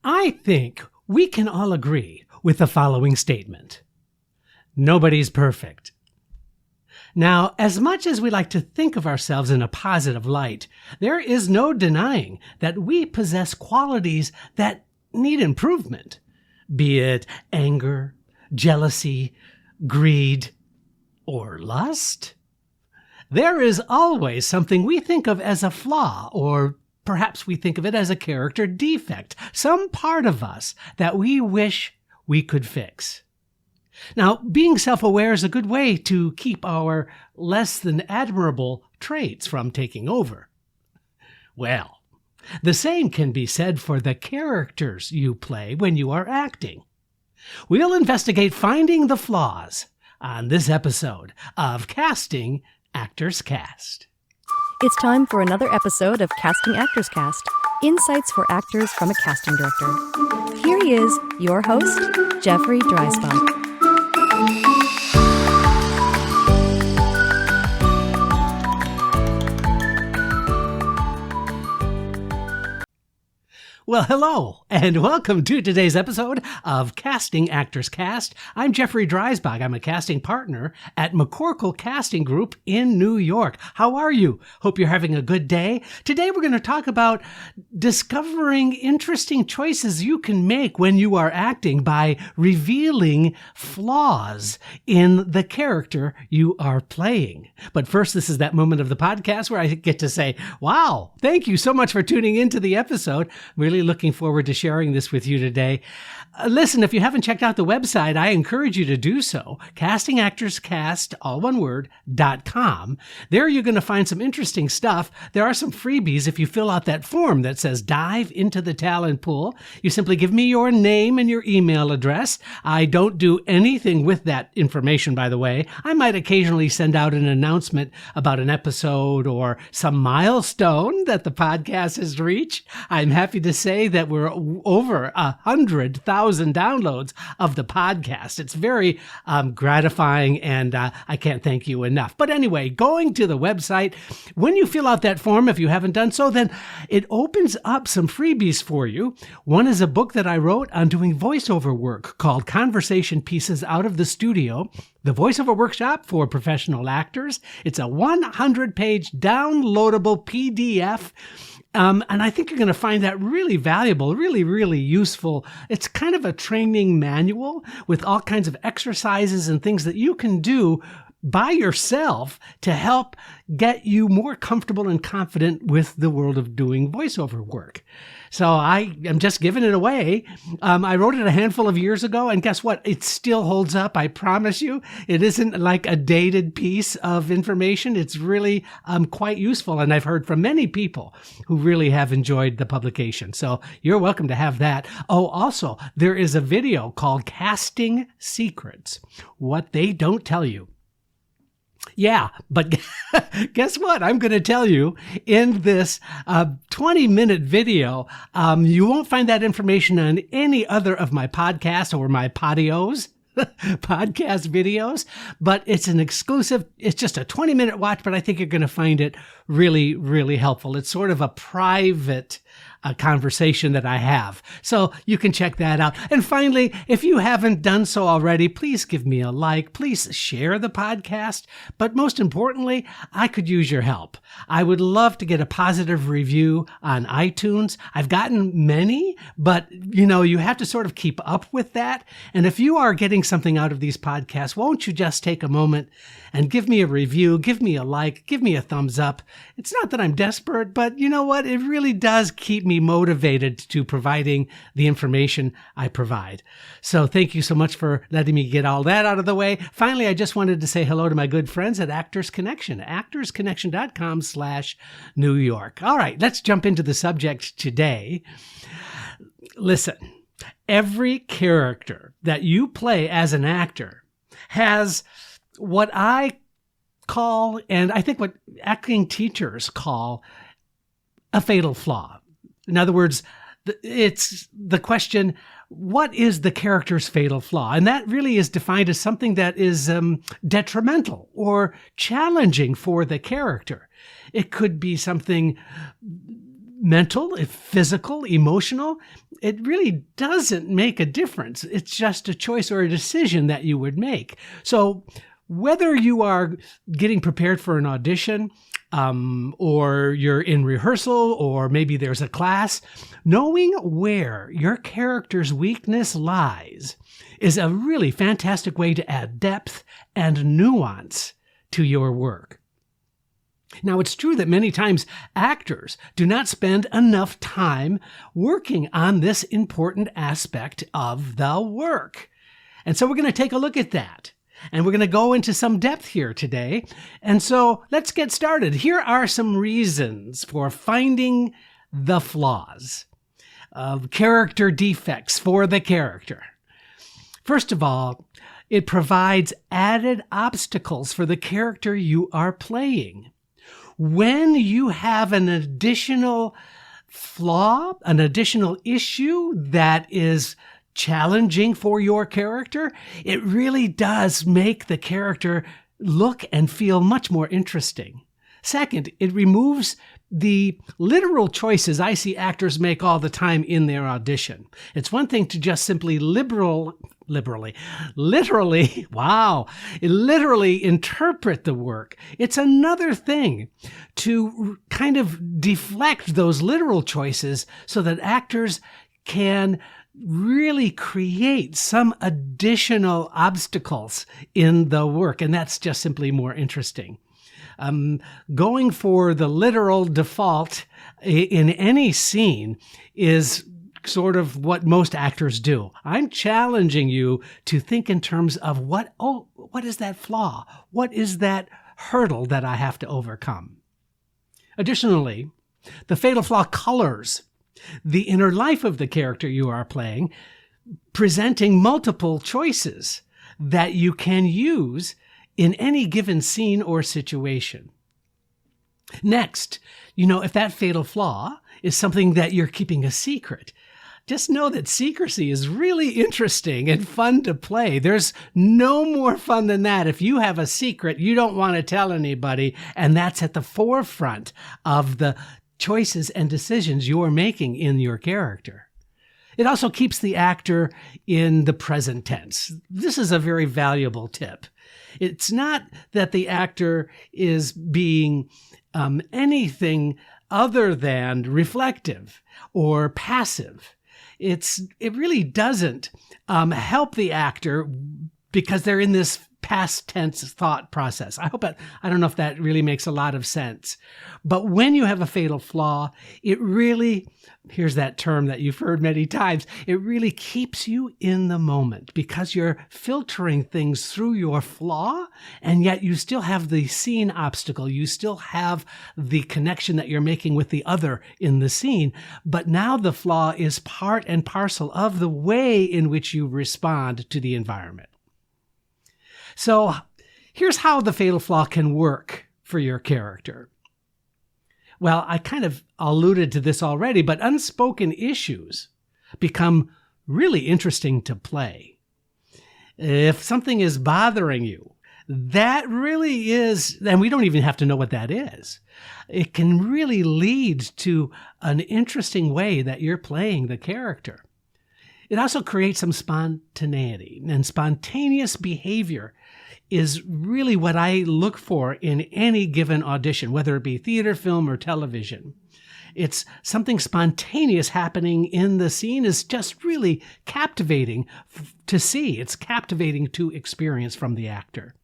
I think we can all agree with the following statement. Nobody's perfect. Now, as much as we like to think of ourselves in a positive light, there is no denying that we possess qualities that need improvement, be it anger, jealousy, greed, or lust. There is always something we think of as a flaw, or perhaps we think of it as a character defect, some part of us that we wish we could fix. Now, being self-aware is a good way to keep our less than admirable traits from taking over. Well, the same can be said for the characters you play when you are acting. We'll investigate finding the flaws on this episode of Casting Actors Cast. It's time for another episode of Casting Actors Cast, insights for actors from a casting director. Here he is, your host, Jeffrey Dreisbach. Well, hello, and welcome to today's episode of Casting Actors Cast. I'm Jeffrey Dreisbach. I'm a casting partner at McCorkle Casting Group in New York. How are you? Hope you're having a good day. Today we're going to talk about discovering interesting choices you can make when you are acting by revealing flaws in the character you are playing. But first, this is that moment of the podcast where I get to say, wow, thank you so much for tuning into the episode. Really looking forward to sharing this with you today. Listen, if you haven't checked out the website, I encourage you to do so. CastingActorsCast, all one word, .com. There you're going to find some interesting stuff. There are some freebies if you fill out that form that says dive into the talent pool. You simply give me your name and your email address. I don't do anything with that information, by the way. I might occasionally send out an announcement about an episode or some milestone that the podcast has reached. I'm happy to say that we're over 100,000 downloads of the podcast. It's very gratifying, and I can't thank you enough. But anyway, going to the website, when you fill out that form, if you haven't done so, then it opens up some freebies for you. One is a book that I wrote on doing voiceover work called Conversation Pieces Out of the Studio, the voiceover workshop for professional actors. It's a 100-page downloadable PDF. And I think you're going to find that really valuable, really, really useful. It's kind of a training manual with all kinds of exercises and things that you can do by yourself to help get you more comfortable and confident with the world of doing voiceover work. So I am just giving it away. I wrote it a handful of years ago, and guess what? It still holds up. I promise you. It isn't like a dated piece of information. It's really quite useful, and I've heard from many people who really have enjoyed the publication. So you're welcome to have that. Oh, also, there is a video called Casting Secrets, What They Don't Tell You. Yeah, but guess what? I'm going to tell you in this 20-minute video. You won't find that information on any other of my podcasts or my podios, podcast videos, but it's an exclusive. It's just a 20-minute watch, but I think you're going to find it really, really helpful. It's sort of a private conversation that I have. So you can check that out. And finally, if you haven't done so already, please give me a like. Please share the podcast. But most importantly, I could use your help. I would love to get a positive review on iTunes. I've gotten many, but you have to sort of keep up with that. And if you are getting something out of these podcasts, won't you just take a moment and give me a review, give me a like, give me a thumbs up. It's not that I'm desperate, but you know what? It really does keep me motivated to providing the information I provide. So thank you so much for letting me get all that out of the way. Finally, I just wanted to say hello to my good friends at Actors Connection, actorsconnection.com/New York. All right, let's jump into the subject today. Listen, every character that you play as an actor has what I call, and I think what acting teachers call, a fatal flaw. In other words, it's the question, what is the character's fatal flaw? And that really is defined as something that is detrimental or challenging for the character. It could be something mental, if physical, emotional, it really doesn't make a difference. It's just a choice or a decision that you would make. So whether you are getting prepared for an audition, or you're in rehearsal, or maybe there's a class, knowing where your character's weakness lies is a really fantastic way to add depth and nuance to your work. Now, it's true that many times actors do not spend enough time working on this important aspect of the work. And so we're going to take a look at that. And we're going to go into some depth here today. And so let's get started. Here are some reasons for finding the flaws of character defects for the character. First of all, it provides added obstacles for the character you are playing. When you have an additional flaw, an additional issue that is challenging for your character, it really does make the character look and feel much more interesting. Second, it removes the literal choices I see actors make all the time in their audition. It's one thing to just simply literally interpret the work. It's another thing to kind of deflect those literal choices so that actors can really create some additional obstacles in the work, and that's just simply more interesting. Going for the literal default in any scene is sort of what most actors do. I'm challenging you to think in terms of what is that flaw? What is that hurdle that I have to overcome? Additionally, the fatal flaw colors the inner life of the character you are playing, presenting multiple choices that you can use in any given scene or situation. Next, if that fatal flaw is something that you're keeping a secret, just know that secrecy is really interesting and fun to play. There's no more fun than that. If you have a secret you don't want to tell anybody, and that's at the forefront of the choices and decisions you're making in your character. It also keeps the actor in the present tense. This is a very valuable tip. It's not that the actor is being anything other than reflective or passive. It really doesn't help the actor because they're in this past tense thought process. I don't know if that really makes a lot of sense. But when you have a fatal flaw, it really, here's that term that you've heard many times, it really keeps you in the moment because you're filtering things through your flaw, and yet you still have the scene obstacle. You still have the connection that you're making with the other in the scene. But now the flaw is part and parcel of the way in which you respond to the environment. So here's how the fatal flaw can work for your character. Well, I kind of alluded to this already, but unspoken issues become really interesting to play. If something is bothering you, that really is, and we don't even have to know what that is. It can really lead to an interesting way that you're playing the character. It also creates some spontaneity, and spontaneous behavior is really what I look for in any given audition, whether it be theater, film, or television. It's something spontaneous happening in the scene is just really captivating to see. It's captivating to experience from the actor.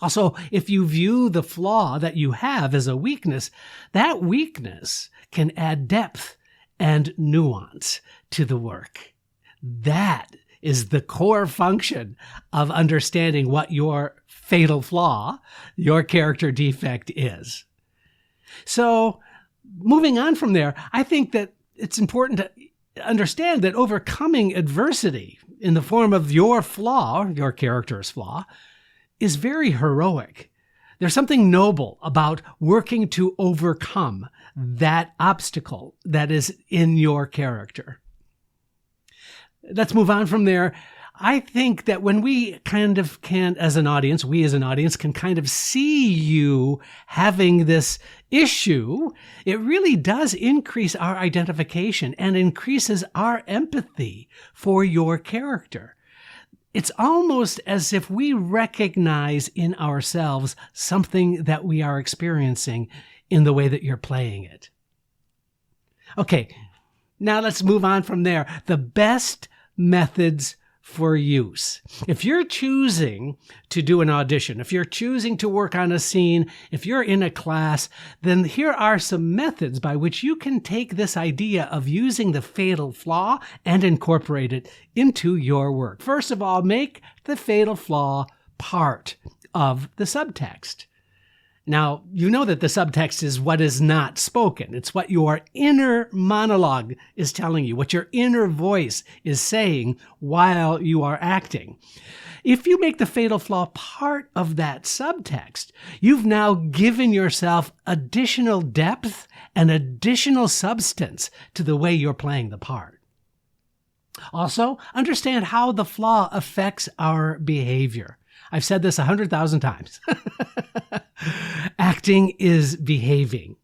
Also, if you view the flaw that you have as a weakness, that weakness can add depth and nuance to the work. That is the core function of understanding what your fatal flaw, your character defect is. So moving on from there, I think that it's important to understand that overcoming adversity in the form of your flaw, your character's flaw, is very heroic. There's something noble about working to overcome that obstacle that is in your character. Let's move on from there. I think that when we kind of can, as an audience, we as an audience can kind of see you having this issue, it really does increase our identification and increases our empathy for your character. It's almost as if we recognize in ourselves something that we are experiencing in the way that you're playing it. Okay, now let's move on from there. The best methods for use. If you're choosing to do an audition, if you're choosing to work on a scene, if you're in a class, then here are some methods by which you can take this idea of using the fatal flaw and incorporate it into your work. First of all, make the fatal flaw part of the subtext. Now, you know that the subtext is what is not spoken. It's what your inner monologue is telling you, what your inner voice is saying while you are acting. If you make the fatal flaw part of that subtext, you've now given yourself additional depth and additional substance to the way you're playing the part. Also, understand how the flaw affects our behavior. I've said this 100,000 times. Acting is behaving.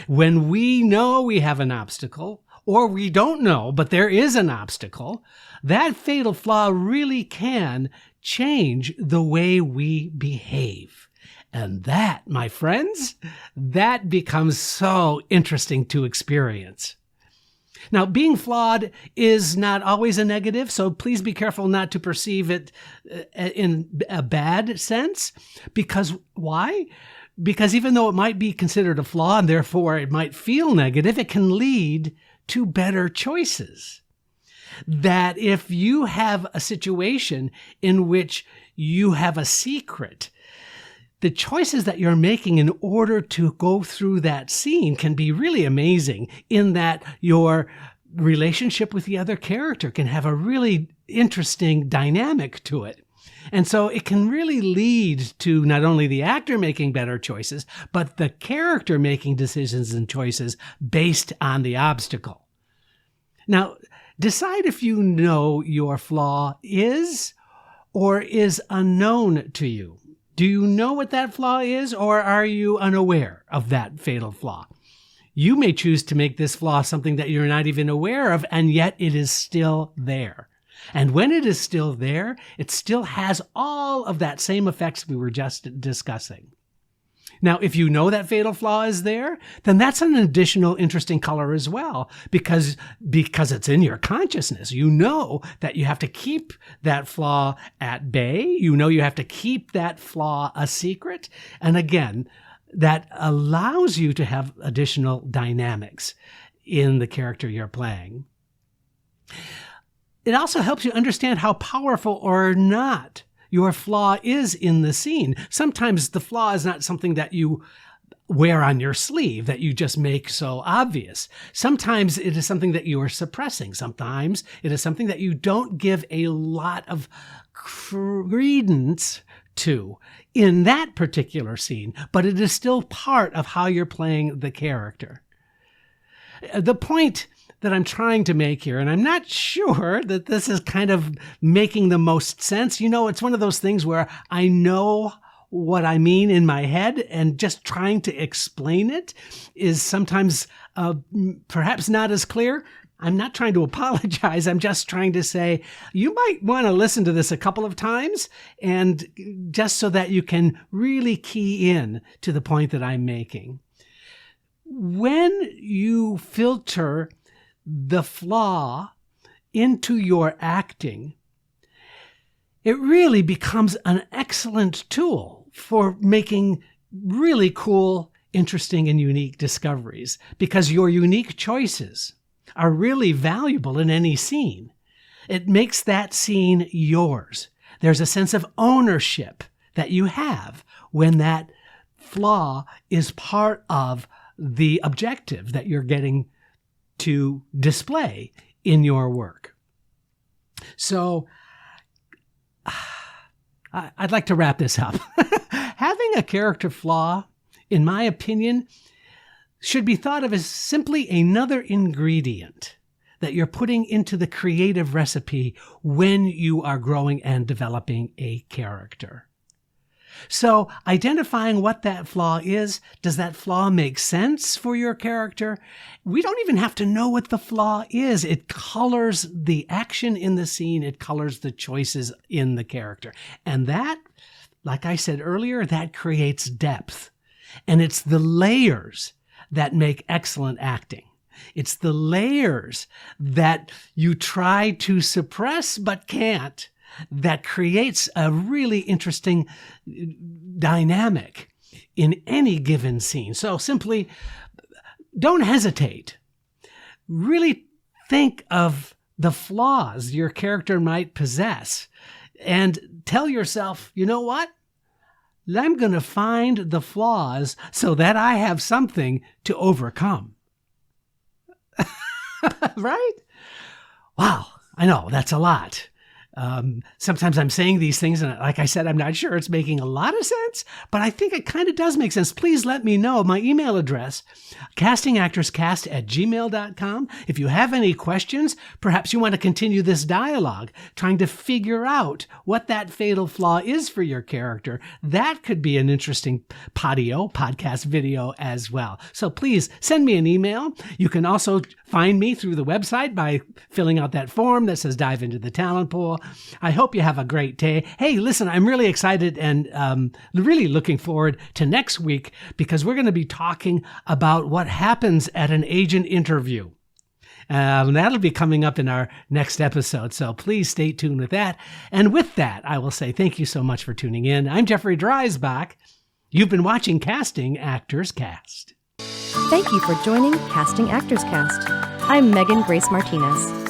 When we know we have an obstacle, or we don't know, but there is an obstacle, that fatal flaw really can change the way we behave. And that, my friends, that becomes so interesting to experience. Now, being flawed is not always a negative, so please be careful not to perceive it in a bad sense. Because why? Because even though it might be considered a flaw and therefore it might feel negative, it can lead to better choices. That if you have a situation in which you have a secret, the choices that you're making in order to go through that scene can be really amazing, in that your relationship with the other character can have a really interesting dynamic to it. And so it can really lead to not only the actor making better choices, but the character making decisions and choices based on the obstacle. Now, decide if you know your flaw is or is unknown to you. Do you know what that flaw is, or are you unaware of that fatal flaw? You may choose to make this flaw something that you're not even aware of, and yet it is still there. And when it is still there, it still has all of that same effects we were just discussing. Now, if you know that fatal flaw is there, then that's an additional interesting color as well, because it's in your consciousness. You know that you have to keep that flaw at bay. You know you have to keep that flaw a secret. And again, that allows you to have additional dynamics in the character you're playing. It also helps you understand how powerful or not your flaw is in the scene. Sometimes the flaw is not something that you wear on your sleeve, that you just make so obvious. Sometimes it is something that you are suppressing. Sometimes it is something that you don't give a lot of credence to in that particular scene, but it is still part of how you're playing the character. The point that I'm trying to make here, and I'm not sure that this is kind of making the most sense. You know, it's one of those things where I know what I mean in my head, and just trying to explain it is sometimes perhaps not as clear. I'm not trying to apologize. I'm just trying to say you might want to listen to this a couple of times, and just so that you can really key in to the point that I'm making. When you filter the flaw into your acting, it really becomes an excellent tool for making really cool, interesting, and unique discoveries, because your unique choices are really valuable in any scene. It makes that scene yours. There's a sense of ownership that you have when that flaw is part of the objective that you're getting to display in your work. So I'd like to wrap this up. Having a character flaw, in my opinion, should be thought of as simply another ingredient that you're putting into the creative recipe when you are growing and developing a character. So identifying what that flaw is, does that flaw make sense for your character? We don't even have to know what the flaw is. It colors the action in the scene. It colors the choices in the character. And that, like I said earlier, that creates depth. And it's the layers that make excellent acting. It's the layers that you try to suppress but can't that creates a really interesting dynamic in any given scene. So simply don't hesitate. Really think of the flaws your character might possess and tell yourself, you know what? I'm going to find the flaws so that I have something to overcome. Right? Wow, I know that's a lot. Sometimes I'm saying these things, and like I said, I'm not sure it's making a lot of sense, but I think it kind of does make sense. Please let me know. My email address, castingactorscast@gmail.com. If you have any questions, perhaps you want to continue this dialogue, trying to figure out what that fatal flaw is for your character. That could be an interesting podcast video as well. So please send me an email. You can also find me through the website by filling out that form that says dive into the talent pool. I hope you have a great day. Hey, listen, I'm really excited and really looking forward to next week because we're going to be talking about what happens at an agent interview. That'll be coming up in our next episode, so please stay tuned with that. And with that, I will say thank you so much for tuning in. I'm Jeffrey Dreisbach. You've been watching Casting Actors Cast. Thank you for joining Casting Actors Cast. I'm Megan Grace Martinez.